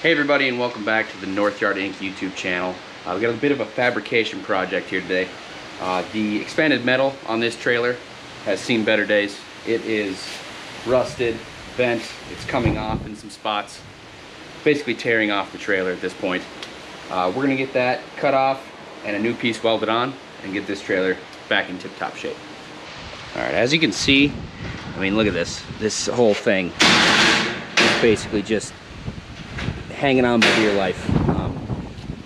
Hey everybody, and welcome back to the NorthYard Inc. YouTube channel. We got a bit of a fabrication project here today. The expanded metal on this trailer has seen better days. It is rusted, bent, it's coming off in some spots, basically tearing off the trailer at this point. We're going to get that cut off and a new piece welded on and get this trailer back in tip-top shape. Alright, as you can see, I mean, look at this whole thing is basically just hanging on by dear life.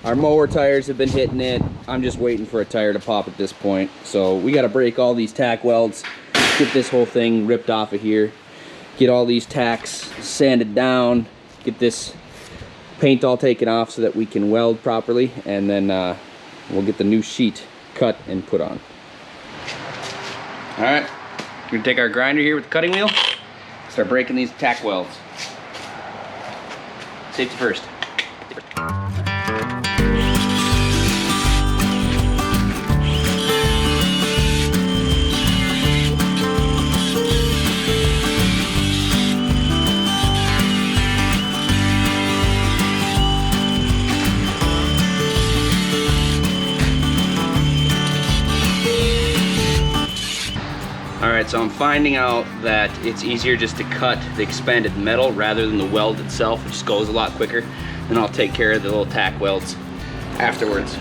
Our mower tires have been hitting it. I'm just waiting for a tire to pop at this point. So we got to break all these tack welds, get this whole thing ripped off of here, get all these tacks sanded down, get this paint all taken off so that we can weld properly, and then we'll get the new sheet cut and put on. All right, we're gonna take our grinder here with the cutting wheel, start breaking these tack welds. Safety first. Alright, so I'm finding out that it's easier just to cut the expanded metal rather than the weld itself, which just goes a lot quicker. Then I'll take care of the little tack welds afterwards.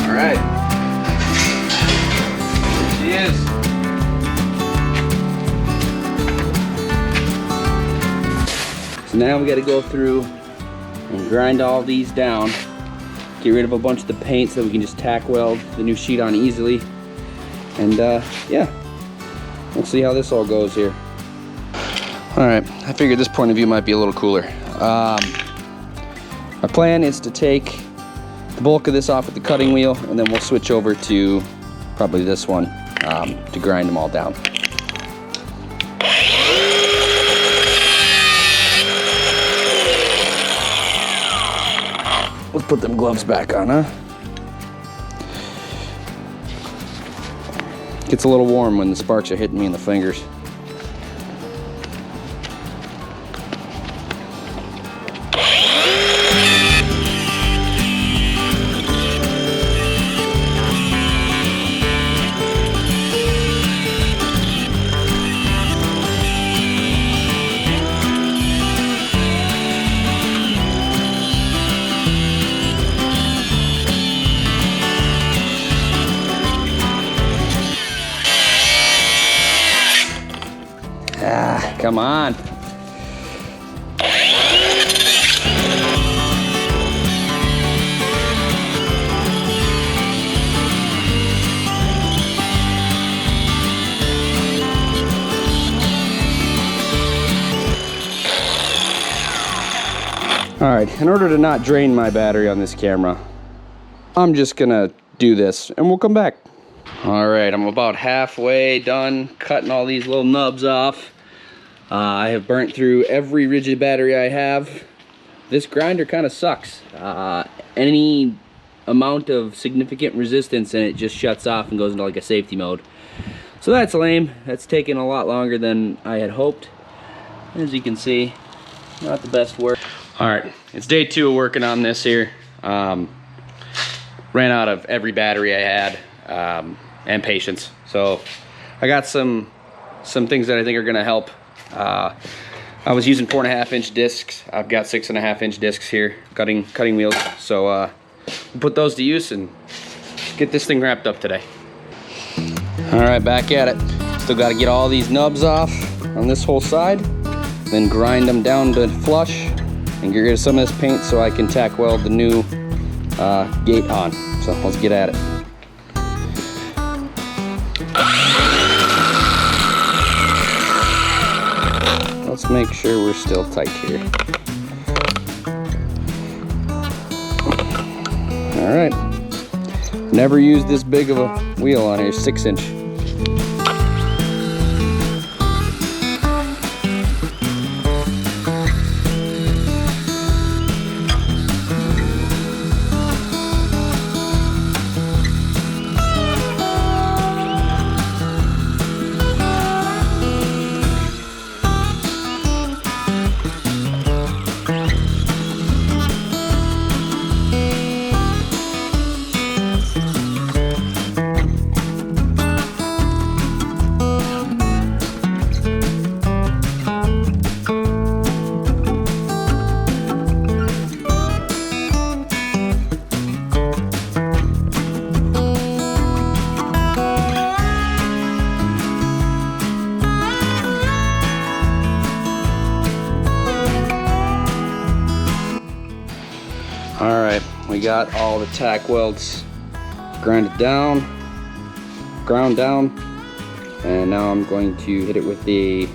Alright, here she is. So now we got to go through and grind all these down, get rid of a bunch of the paint so that we can just tack weld the new sheet on easily. And yeah, let's see how this all goes here. Alright, I figured this point of view might be a little cooler. My plan is to take the bulk of this off with the cutting wheel, and then we'll switch over to probably this one to grind them all down. Let's put them gloves back on, huh? Gets a little warm when the sparks are hitting me in the fingers. Ah, come on. All right, in order to not drain my battery on this camera, I'm just gonna do this and we'll come back. All right, I'm about halfway done cutting all these little nubs off. I have burnt through every rigid battery I have. This grinder kind of sucks. Any amount of significant resistance and it just shuts off and goes into like a safety mode. So that's lame. That's taken a lot longer than I had hoped. As you can see, not the best work. All right, it's day 2 of working on this here. Ran out of every battery I had and patience. So I got some things that I think are gonna help. I was using 4.5-inch discs. I've got 6.5-inch discs here, cutting wheels. So we'll put those to use and get this thing wrapped up today. All right, back at it. Still got to get all these nubs off on this whole side, then grind them down to flush and get rid of some of this paint so I can tack weld the new gate on. So let's get at it. Let's make sure we're still tight here. All right. Never used this big of a wheel on here, 6-inch. Alright, we got all the tack welds ground down, and now I'm going to hit it with the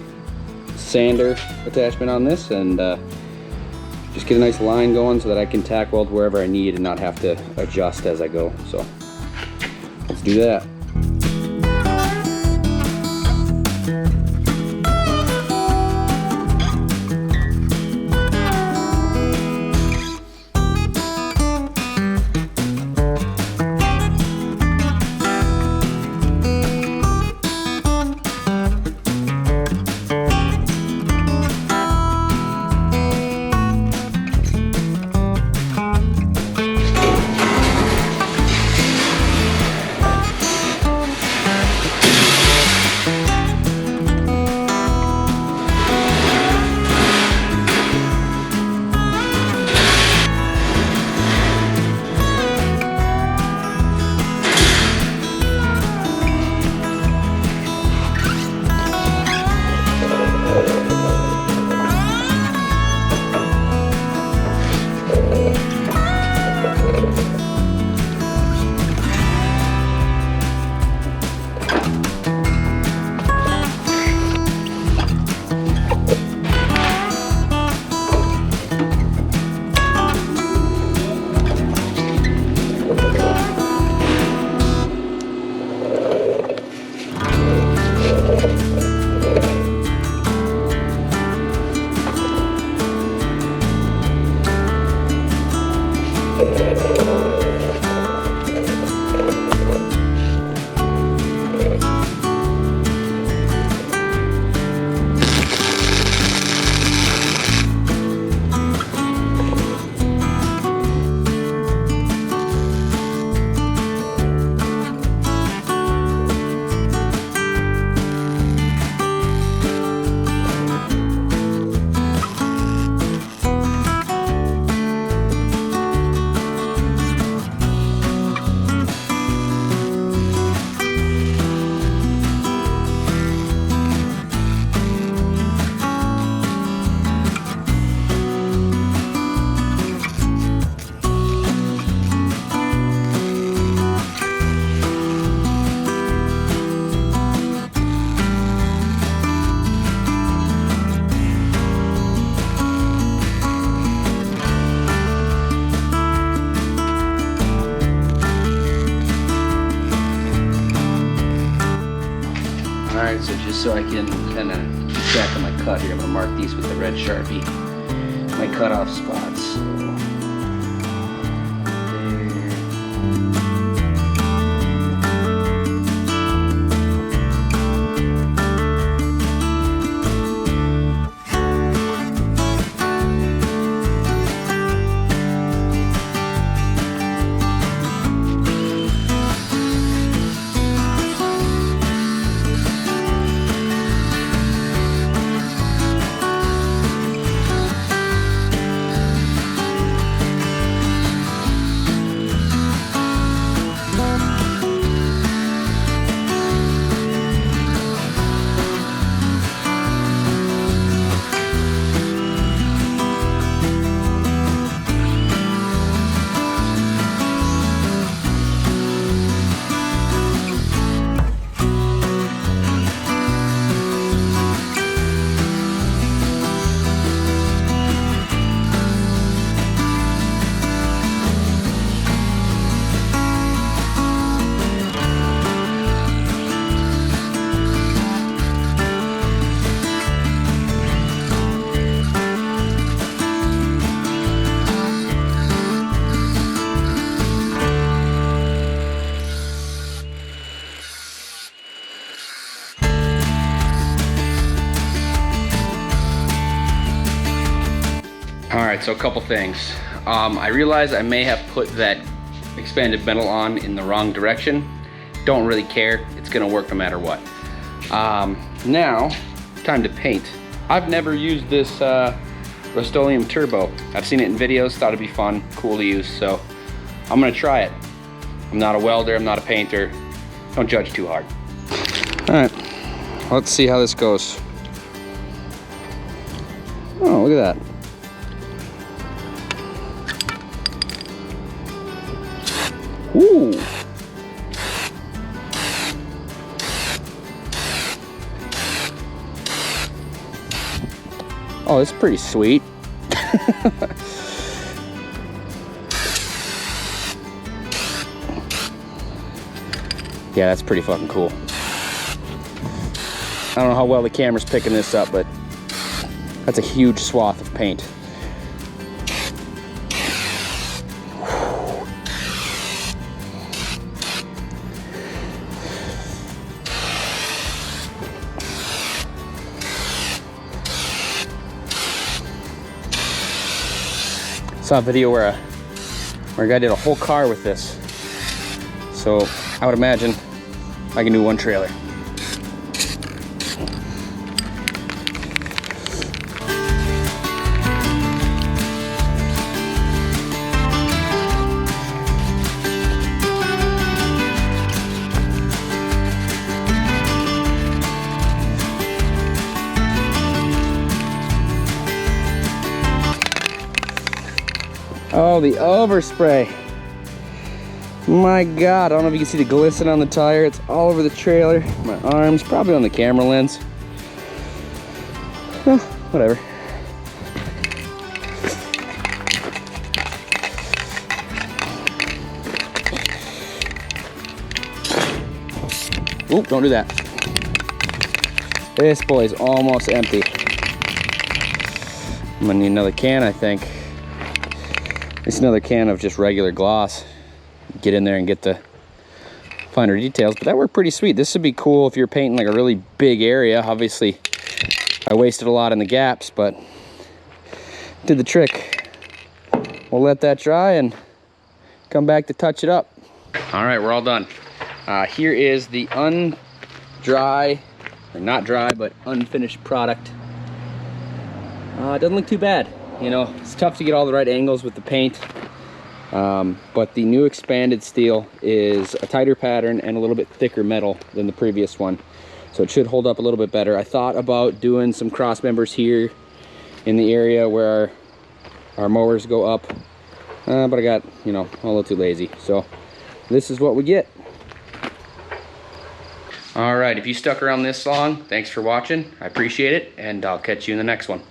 sander attachment on this and just get a nice line going so that I can tack weld wherever I need and not have to adjust as I go. So let's do that. Alright, so just so I can kind of keep track of my cut here, I'm going to mark these with the red Sharpie, my cutoff spots. So, right, so a couple things. I realize I may have put that expanded metal on in the wrong direction. Don't really care, it's gonna work no matter what. Now, time to paint. I've never used this Rust-Oleum Turbo. I've seen it in videos, thought it'd be fun, cool to use, so I'm gonna try it. I'm not a welder, I'm not a painter. Don't judge too hard. All right, let's see how this goes. Oh, look at that. Ooh. Oh, it's pretty sweet. Yeah, that's pretty fucking cool. I don't know how well the camera's picking this up, but that's a huge swath of paint. Saw a video where a guy did a whole car with this. So I would imagine I can do one trailer. Oh, the overspray. My God, I don't know if you can see the glisten on the tire. It's all over the trailer. My arms, probably on the camera lens. Well, whatever. Oop, don't do that. This boy's almost empty. I'm gonna need another can, I think. It's another can of just regular gloss. Get in there and get the finer details, but that worked pretty sweet. This would be cool if you're painting like a really big area. Obviously, I wasted a lot in the gaps, but did the trick. We'll let that dry and come back to touch it up. All right, we're all done. Here is the undry, or not dry, but unfinished product. It doesn't look too bad. You know, it's tough to get all the right angles with the paint, but the new expanded steel is a tighter pattern and a little bit thicker metal than the previous one. So it should hold up a little bit better. I thought about doing some cross members here in the area where our mowers go up, but I got, you know, a little too lazy. So this is what we get. All right, if you stuck around this long, thanks for watching. I appreciate it, and I'll catch you in the next one.